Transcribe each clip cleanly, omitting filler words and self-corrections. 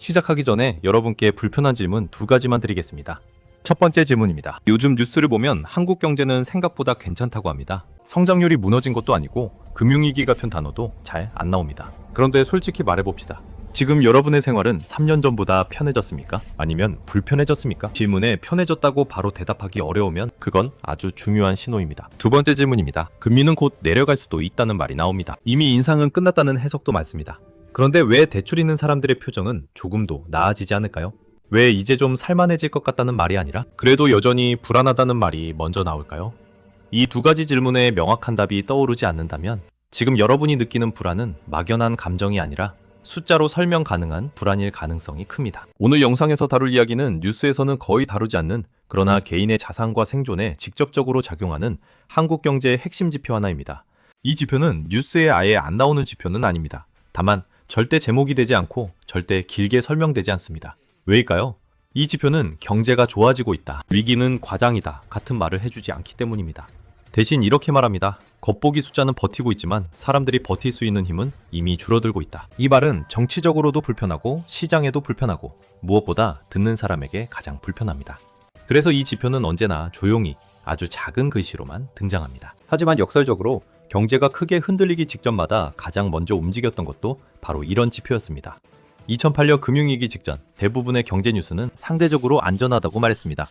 시작하기 전에 여러분께 불편한 질문 두 가지만 드리겠습니다. 첫 번째 질문입니다. 요즘 뉴스를 보면 한국 경제는 생각보다 괜찮다고 합니다. 성장률이 무너진 것도 아니고 금융위기 같은 단어도 잘 안 나옵니다. 그런데 솔직히 말해봅시다. 지금 여러분의 생활은 3년 전보다 편해졌습니까? 아니면 불편해졌습니까? 질문에 편해졌다고 바로 대답하기 어려우면 그건 아주 중요한 신호입니다. 두 번째 질문입니다. 금리는 곧 내려갈 수도 있다는 말이 나옵니다. 이미 인상은 끝났다는 해석도 많습니다. 그런데 왜 대출 있는 사람들의 표정은 조금도 나아지지 않을까요? 왜 이제 좀 살만해질 것 같다는 말이 아니라 그래도 여전히 불안하다는 말이 먼저 나올까요? 이 두 가지 질문에 명확한 답이 떠오르지 않는다면 지금 여러분이 느끼는 불안은 막연한 감정이 아니라 숫자로 설명 가능한 불안일 가능성이 큽니다. 오늘 영상에서 다룰 이야기는 뉴스에서는 거의 다루지 않는 그러나 개인의 자산과 생존에 직접적으로 작용하는 한국 경제의 핵심 지표 하나입니다. 이 지표는 뉴스에 아예 안 나오는 지표는 아닙니다. 다만 절대 제목이 되지 않고 절대 길게 설명되지 않습니다. 왜일까요? 이 지표는 경제가 좋아지고 있다, 위기는 과장이다 같은 말을 해주지 않기 때문입니다. 대신 이렇게 말합니다. 겉보기 숫자는 버티고 있지만 사람들이 버틸 수 있는 힘은 이미 줄어들고 있다. 이 말은 정치적으로도 불편하고 시장에도 불편하고 무엇보다 듣는 사람에게 가장 불편합니다. 그래서 이 지표는 언제나 조용히 아주 작은 글씨로만 등장합니다. 하지만 역설적으로 경제가 크게 흔들리기 직전마다 가장 먼저 움직였던 것도 바로 이런 지표였습니다. 2008년 금융위기 직전 대부분의 경제 뉴스는 상대적으로 안전하다고 말했습니다.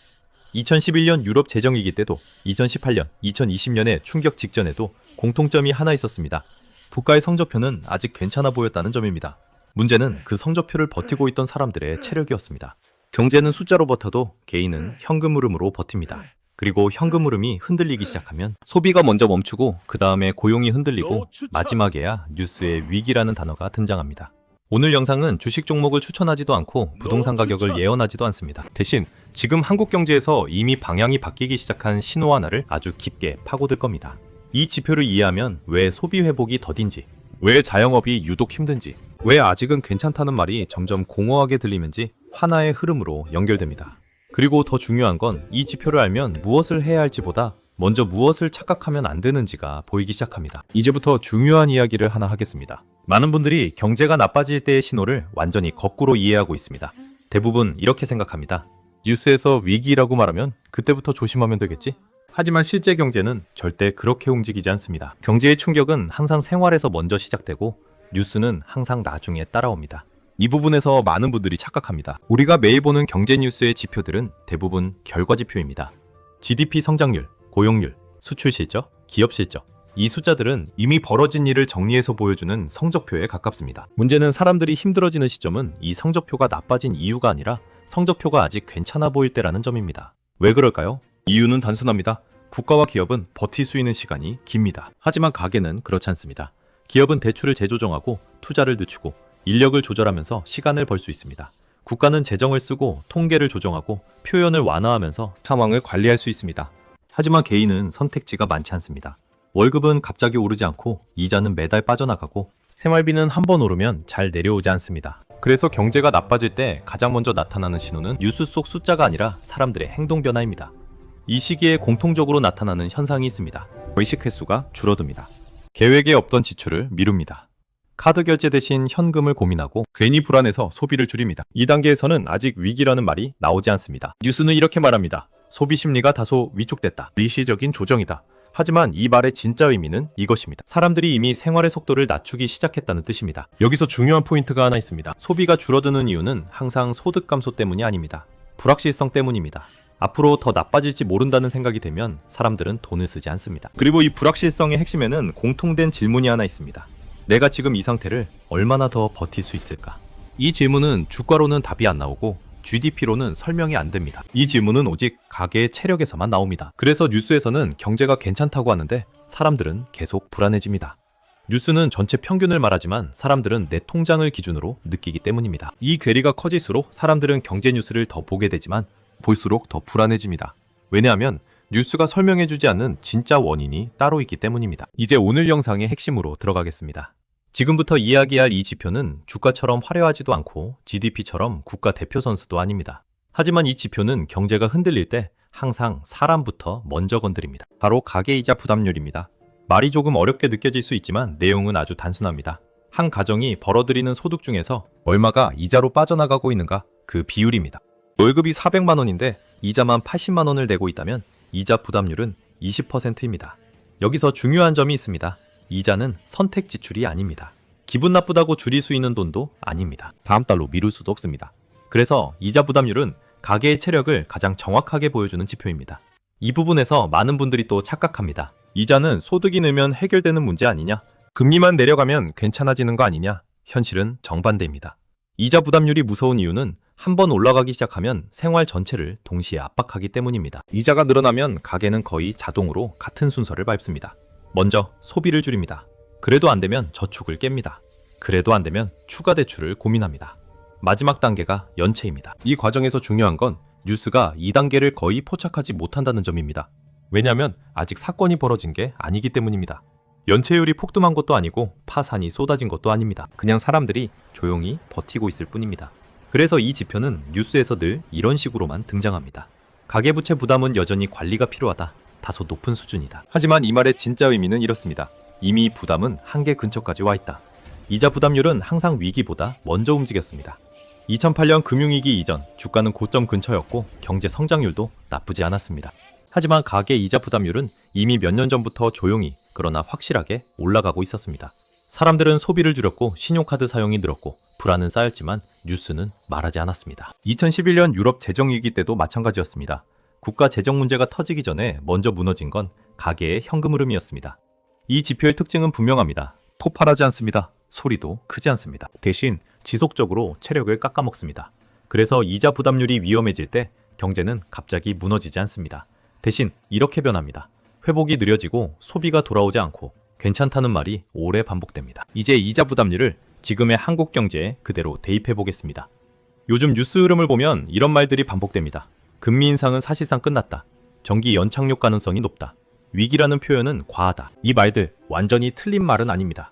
2011년 유럽 재정위기 때도 2018년, 2020년의 충격 직전에도 공통점이 하나 있었습니다. 국가의 성적표는 아직 괜찮아 보였다는 점입니다. 문제는 그 성적표를 버티고 있던 사람들의 체력이었습니다. 경제는 숫자로 버텨도 개인은 현금 흐름으로 버팁니다. 그리고 현금 흐름이 흔들리기 시작하면 소비가 먼저 멈추고 그 다음에 고용이 흔들리고 마지막에야 뉴스에 위기라는 단어가 등장합니다. 오늘 영상은 주식 종목을 추천하지도 않고 부동산 가격을 예언하지도 않습니다. 대신 지금 한국 경제에서 이미 방향이 바뀌기 시작한 신호 하나를 아주 깊게 파고들 겁니다. 이 지표를 이해하면 왜 소비 회복이 더딘지, 왜 자영업이 유독 힘든지, 왜 아직은 괜찮다는 말이 점점 공허하게 들리는지 하나의 흐름으로 연결됩니다. 그리고 더 중요한 건 이 지표를 알면 무엇을 해야 할지보다 먼저 무엇을 착각하면 안 되는지가 보이기 시작합니다. 이제부터 중요한 이야기를 하나 하겠습니다. 많은 분들이 경제가 나빠질 때의 신호를 완전히 거꾸로 이해하고 있습니다. 대부분 이렇게 생각합니다. 뉴스에서 위기라고 말하면 그때부터 조심하면 되겠지? 하지만 실제 경제는 절대 그렇게 움직이지 않습니다. 경제의 충격은 항상 생활에서 먼저 시작되고 뉴스는 항상 나중에 따라옵니다. 이 부분에서 많은 분들이 착각합니다. 우리가 매일 보는 경제 뉴스의 지표들은 대부분 결과 지표입니다. GDP 성장률, 고용률, 수출 실적, 기업 실적. 이 숫자들은 이미 벌어진 일을 정리해서 보여주는 성적표에 가깝습니다. 문제는 사람들이 힘들어지는 시점은 이 성적표가 나빠진 이유가 아니라 성적표가 아직 괜찮아 보일 때라는 점입니다. 왜 그럴까요? 이유는 단순합니다. 국가와 기업은 버틸 수 있는 시간이 깁니다. 하지만 가게는 그렇지 않습니다. 기업은 대출을 재조정하고 투자를 늦추고 인력을 조절하면서 시간을 벌 수 있습니다. 국가는 재정을 쓰고 통계를 조정하고 표현을 완화하면서 상황을 관리할 수 있습니다. 하지만 개인은 선택지가 많지 않습니다. 월급은 갑자기 오르지 않고 이자는 매달 빠져나가고 생활비는 한 번 오르면 잘 내려오지 않습니다. 그래서 경제가 나빠질 때 가장 먼저 나타나는 신호는 뉴스 속 숫자가 아니라 사람들의 행동 변화입니다. 이 시기에 공통적으로 나타나는 현상이 있습니다. 외식 횟수가 줄어듭니다. 계획에 없던 지출을 미룹니다. 카드 결제 대신 현금을 고민하고 괜히 불안해서 소비를 줄입니다. 이 단계에서는 아직 위기라는 말이 나오지 않습니다. 뉴스는 이렇게 말합니다. 소비 심리가 다소 위축됐다. 일시적인 조정이다. 하지만 이 말의 진짜 의미는 이것입니다. 사람들이 이미 생활의 속도를 낮추기 시작했다는 뜻입니다. 여기서 중요한 포인트가 하나 있습니다. 소비가 줄어드는 이유는 항상 소득 감소 때문이 아닙니다. 불확실성 때문입니다. 앞으로 더 나빠질지 모른다는 생각이 되면 사람들은 돈을 쓰지 않습니다. 그리고 이 불확실성의 핵심에는 공통된 질문이 하나 있습니다. 내가 지금 이 상태를 얼마나 더 버틸 수 있을까? 이 질문은 주가로는 답이 안 나오고 GDP로는 설명이 안 됩니다. 이 질문은 오직 가계의 체력에서만 나옵니다. 그래서 뉴스에서는 경제가 괜찮다고 하는데 사람들은 계속 불안해집니다. 뉴스는 전체 평균을 말하지만 사람들은 내 통장을 기준으로 느끼기 때문입니다. 이 괴리가 커질수록 사람들은 경제 뉴스를 더 보게 되지만 볼수록 더 불안해집니다. 왜냐하면 뉴스가 설명해주지 않는 진짜 원인이 따로 있기 때문입니다. 이제 오늘 영상의 핵심으로 들어가겠습니다. 지금부터 이야기할 이 지표는 주가처럼 화려하지도 않고 GDP처럼 국가 대표 선수도 아닙니다. 하지만 이 지표는 경제가 흔들릴 때 항상 사람부터 먼저 건드립니다. 바로 가계이자 부담률입니다. 말이 조금 어렵게 느껴질 수 있지만 내용은 아주 단순합니다. 한 가정이 벌어들이는 소득 중에서 얼마가 이자로 빠져나가고 있는가 그 비율입니다. 월급이 400만 원인데 이자만 80만 원을 내고 있다면 이자 부담률은 20%입니다. 여기서 중요한 점이 있습니다. 이자는 선택 지출이 아닙니다. 기분 나쁘다고 줄일 수 있는 돈도 아닙니다. 다음 달로 미룰 수도 없습니다. 그래서 이자 부담률은 가계의 체력을 가장 정확하게 보여주는 지표입니다. 이 부분에서 많은 분들이 또 착각합니다. 이자는 소득이 늘면 해결되는 문제 아니냐? 금리만 내려가면 괜찮아지는 거 아니냐? 현실은 정반대입니다. 이자 부담률이 무서운 이유는 한번 올라가기 시작하면 생활 전체를 동시에 압박하기 때문입니다. 이자가 늘어나면 가계는 거의 자동으로 같은 순서를 밟습니다. 먼저 소비를 줄입니다. 그래도 안 되면 저축을 깹니다. 그래도 안 되면 추가 대출을 고민합니다. 마지막 단계가 연체입니다. 이 과정에서 중요한 건 뉴스가 2단계를 거의 포착하지 못한다는 점입니다. 왜냐하면 아직 사건이 벌어진 게 아니기 때문입니다. 연체율이 폭등한 것도 아니고 파산이 쏟아진 것도 아닙니다. 그냥 사람들이 조용히 버티고 있을 뿐입니다. 그래서 이 지표는 뉴스에서 늘 이런 식으로만 등장합니다. 가계부채 부담은 여전히 관리가 필요하다. 다소 높은 수준이다. 하지만 이 말의 진짜 의미는 이렇습니다. 이미 부담은 한계 근처까지 와 있다. 이자 부담률은 항상 위기보다 먼저 움직였습니다. 2008년 금융위기 이전 주가는 고점 근처였고 경제 성장률도 나쁘지 않았습니다. 하지만 가계 이자 부담률은 이미 몇 년 전부터 조용히 그러나 확실하게 올라가고 있었습니다. 사람들은 소비를 줄였고 신용카드 사용이 늘었고 불안은 쌓였지만 뉴스는 말하지 않았습니다. 2011년 유럽 재정위기 때도 마찬가지였습니다. 국가 재정 문제가 터지기 전에 먼저 무너진 건 가계의 현금 흐름이었습니다. 이 지표의 특징은 분명합니다. 폭발하지 않습니다. 소리도 크지 않습니다. 대신 지속적으로 체력을 깎아먹습니다. 그래서 이자 부담률이 위험해질 때 경제는 갑자기 무너지지 않습니다. 대신 이렇게 변합니다. 회복이 느려지고 소비가 돌아오지 않고 괜찮다는 말이 오래 반복됩니다. 이제 이자 부담률을 지금의 한국 경제에 그대로 대입해 보겠습니다. 요즘 뉴스 흐름을 보면 이런 말들이 반복됩니다. 금리 인상은 사실상 끝났다. 정기 연착륙 가능성이 높다. 위기라는 표현은 과하다. 이 말들 완전히 틀린 말은 아닙니다.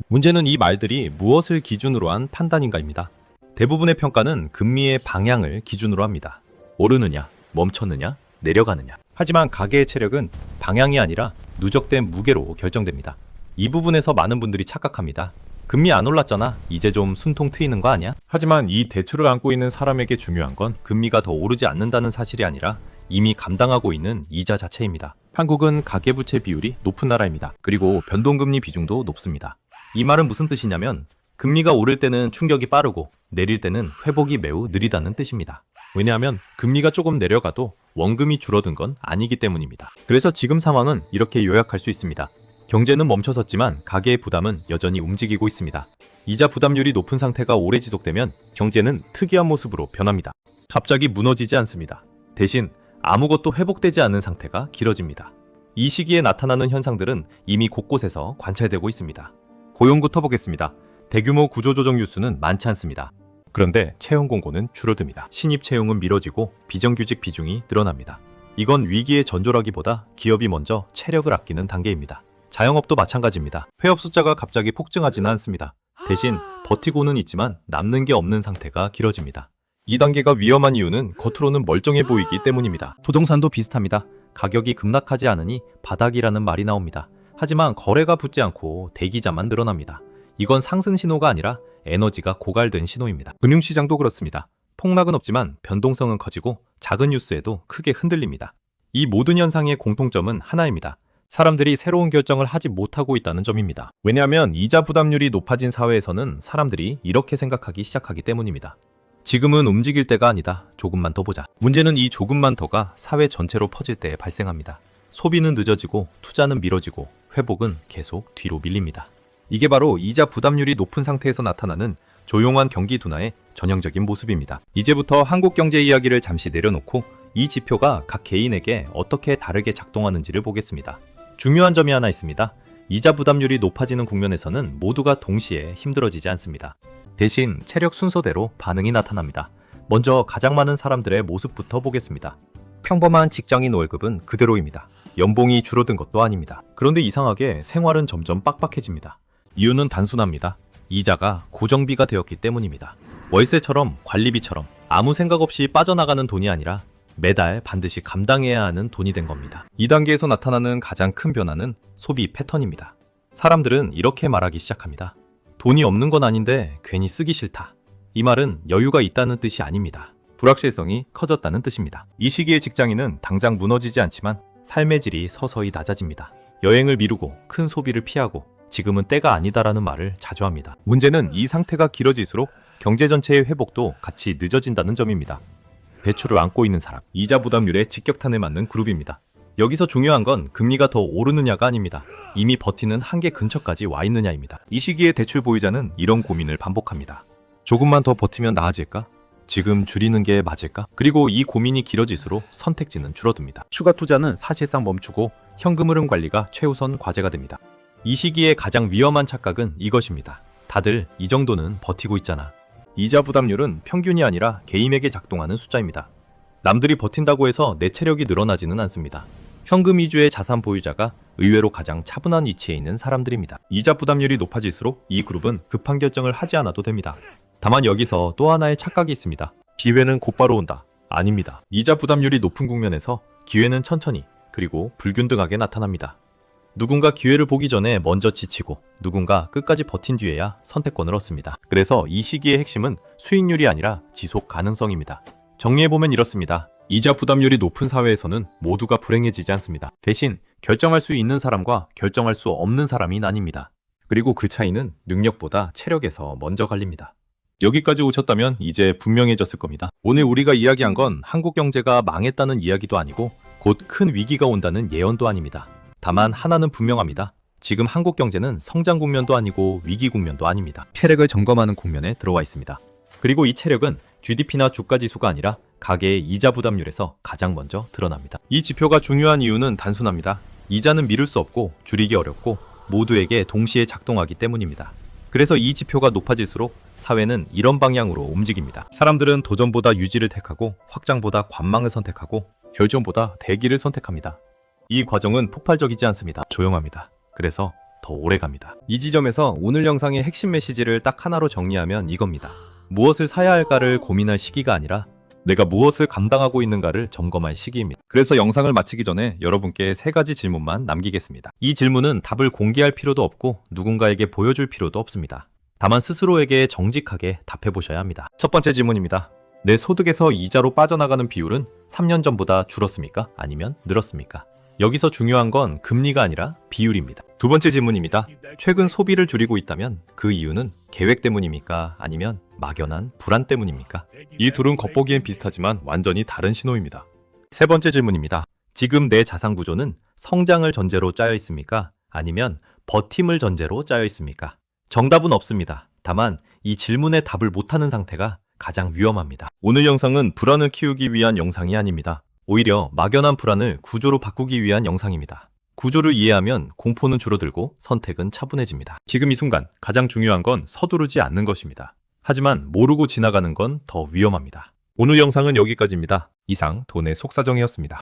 문제는 이 말들이 무엇을 기준으로 한 판단인가입니다. 대부분의 평가는 금리의 방향을 기준으로 합니다. 오르느냐, 멈췄느냐, 내려가느냐. 하지만 가계의 체력은 방향이 아니라 누적된 무게로 결정됩니다. 이 부분에서 많은 분들이 착각합니다. 금리 안 올랐잖아. 이제 좀 숨통 트이는 거 아니야? 하지만 이 대출을 안고 있는 사람에게 중요한 건 금리가 더 오르지 않는다는 사실이 아니라 이미 감당하고 있는 이자 자체입니다. 한국은 가계부채 비율이 높은 나라입니다. 그리고 변동금리 비중도 높습니다. 이 말은 무슨 뜻이냐면 금리가 오를 때는 충격이 빠르고 내릴 때는 회복이 매우 느리다는 뜻입니다. 왜냐하면 금리가 조금 내려가도 원금이 줄어든 건 아니기 때문입니다. 그래서 지금 상황은 이렇게 요약할 수 있습니다. 경제는 멈춰섰지만 가계의 부담은 여전히 움직이고 있습니다. 이자 부담률이 높은 상태가 오래 지속되면 경제는 특이한 모습으로 변합니다. 갑자기 무너지지 않습니다. 대신 아무것도 회복되지 않는 상태가 길어집니다. 이 시기에 나타나는 현상들은 이미 곳곳에서 관찰되고 있습니다. 고용부터 보겠습니다. 대규모 구조조정 뉴스는 많지 않습니다. 그런데 채용 공고는 줄어듭니다. 신입 채용은 미뤄지고 비정규직 비중이 늘어납니다. 이건 위기의 전조라기보다 기업이 먼저 체력을 아끼는 단계입니다. 자영업도 마찬가지입니다. 회업 숫자가 갑자기 폭증하지는 않습니다. 대신 버티고는 있지만 남는 게 없는 상태가 길어집니다. 이 단계가 위험한 이유는 겉으로는 멀쩡해 보이기 때문입니다. 부동산도 비슷합니다. 가격이 급락하지 않으니 바닥이라는 말이 나옵니다. 하지만 거래가 붙지 않고 대기자만 늘어납니다. 이건 상승 신호가 아니라 에너지가 고갈된 신호입니다. 금융시장도 그렇습니다. 폭락은 없지만 변동성은 커지고 작은 뉴스에도 크게 흔들립니다. 이 모든 현상의 공통점은 하나입니다. 사람들이 새로운 결정을 하지 못하고 있다는 점입니다. 왜냐하면 이자 부담률이 높아진 사회에서는 사람들이 이렇게 생각하기 시작하기 때문입니다. 지금은 움직일 때가 아니다. 조금만 더 보자. 문제는 이 조금만 더가 사회 전체로 퍼질 때 발생합니다. 소비는 늦어지고 투자는 미뤄지고 회복은 계속 뒤로 밀립니다. 이게 바로 이자 부담률이 높은 상태에서 나타나는 조용한 경기 둔화의 전형적인 모습입니다. 이제부터 한국 경제 이야기를 잠시 내려놓고 이 지표가 각 개인에게 어떻게 다르게 작동하는지를 보겠습니다. 중요한 점이 하나 있습니다. 이자 부담률이 높아지는 국면에서는 모두가 동시에 힘들어지지 않습니다. 대신 체력 순서대로 반응이 나타납니다. 먼저 가장 많은 사람들의 모습부터 보겠습니다. 평범한 직장인 월급은 그대로입니다. 연봉이 줄어든 것도 아닙니다. 그런데 이상하게 생활은 점점 빡빡해집니다. 이유는 단순합니다. 이자가 고정비가 되었기 때문입니다. 월세처럼 관리비처럼 아무 생각 없이 빠져나가는 돈이 아니라 매달 반드시 감당해야 하는 돈이 된 겁니다. 이 단계에서 나타나는 가장 큰 변화는 소비 패턴입니다. 사람들은 이렇게 말하기 시작합니다. 돈이 없는 건 아닌데 괜히 쓰기 싫다. 이 말은 여유가 있다는 뜻이 아닙니다. 불확실성이 커졌다는 뜻입니다. 이 시기의 직장인은 당장 무너지지 않지만 삶의 질이 서서히 낮아집니다. 여행을 미루고 큰 소비를 피하고 지금은 때가 아니다라는 말을 자주 합니다. 문제는 이 상태가 길어질수록 경제 전체의 회복도 같이 늦어진다는 점입니다. 대출을 안고 있는 사람, 이자 부담률의 직격탄을 맞는 그룹입니다. 여기서 중요한 건 금리가 더 오르느냐가 아닙니다. 이미 버티는 한계 근처까지 와 있느냐입니다. 이 시기에 대출 보유자는 이런 고민을 반복합니다. 조금만 더 버티면 나아질까? 지금 줄이는 게 맞을까? 그리고 이 고민이 길어질수록 선택지는 줄어듭니다. 추가 투자는 사실상 멈추고 현금 흐름 관리가 최우선 과제가 됩니다. 이 시기에 가장 위험한 착각은 이것입니다. 다들 이 정도는 버티고 있잖아. 이자 부담률은 평균이 아니라 개인에게 작동하는 숫자입니다. 남들이 버틴다고 해서 내 체력이 늘어나지는 않습니다. 현금 위주의 자산 보유자가 의외로 가장 차분한 위치에 있는 사람들입니다. 이자 부담률이 높아질수록 이 그룹은 급한 결정을 하지 않아도 됩니다. 다만 여기서 또 하나의 착각이 있습니다. 기회는 곧바로 온다. 아닙니다. 이자 부담률이 높은 국면에서 기회는 천천히 그리고 불균등하게 나타납니다. 누군가 기회를 보기 전에 먼저 지치고 누군가 끝까지 버틴 뒤에야 선택권을 얻습니다. 그래서 이 시기의 핵심은 수익률이 아니라 지속 가능성입니다. 정리해보면 이렇습니다. 이자 부담률이 높은 사회에서는 모두가 불행해지지 않습니다. 대신 결정할 수 있는 사람과 결정할 수 없는 사람이 나뉩니다. 그리고 그 차이는 능력보다 체력에서 먼저 갈립니다. 여기까지 오셨다면 이제 분명해졌을 겁니다. 오늘 우리가 이야기한 건 한국 경제가 망했다는 이야기도 아니고 곧 큰 위기가 온다는 예언도 아닙니다. 다만 하나는 분명합니다. 지금 한국 경제는 성장 국면도 아니고 위기 국면도 아닙니다. 체력을 점검하는 국면에 들어와 있습니다. 그리고 이 체력은 GDP나 주가 지수가 아니라 가계의 이자 부담률에서 가장 먼저 드러납니다. 이 지표가 중요한 이유는 단순합니다. 이자는 미룰 수 없고 줄이기 어렵고 모두에게 동시에 작동하기 때문입니다. 그래서 이 지표가 높아질수록 사회는 이런 방향으로 움직입니다. 사람들은 도전보다 유지를 택하고 확장보다 관망을 선택하고 결전보다 대기를 선택합니다. 이 과정은 폭발적이지 않습니다. 조용합니다. 그래서 더 오래 갑니다. 이 지점에서 오늘 영상의 핵심 메시지를 딱 하나로 정리하면 이겁니다. 무엇을 사야 할까를 고민할 시기가 아니라 내가 무엇을 감당하고 있는가를 점검할 시기입니다. 그래서 영상을 마치기 전에 여러분께 3가지 질문만 남기겠습니다. 이 질문은 답을 공개할 필요도 없고 누군가에게 보여줄 필요도 없습니다. 다만 스스로에게 정직하게 답해보셔야 합니다. 첫 번째 질문입니다. 내 소득에서 이자로 빠져나가는 비율은 3년 전보다 줄었습니까? 아니면 늘었습니까? 여기서 중요한 건 금리가 아니라 비율입니다. 두 번째 질문입니다. 최근 소비를 줄이고 있다면 그 이유는 계획 때문입니까? 아니면 막연한 불안 때문입니까? 이 둘은 겉보기엔 비슷하지만 완전히 다른 신호입니다. 세 번째 질문입니다. 지금 내 자산 구조는 성장을 전제로 짜여 있습니까? 아니면 버팀을 전제로 짜여 있습니까? 정답은 없습니다. 다만 이 질문에 답을 못하는 상태가 가장 위험합니다. 오늘 영상은 불안을 키우기 위한 영상이 아닙니다. 오히려 막연한 불안을 구조로 바꾸기 위한 영상입니다. 구조를 이해하면 공포는 줄어들고 선택은 차분해집니다. 지금 이 순간 가장 중요한 건 서두르지 않는 것입니다. 하지만 모르고 지나가는 건 더 위험합니다. 오늘 영상은 여기까지입니다. 이상 돈의 속사정이었습니다.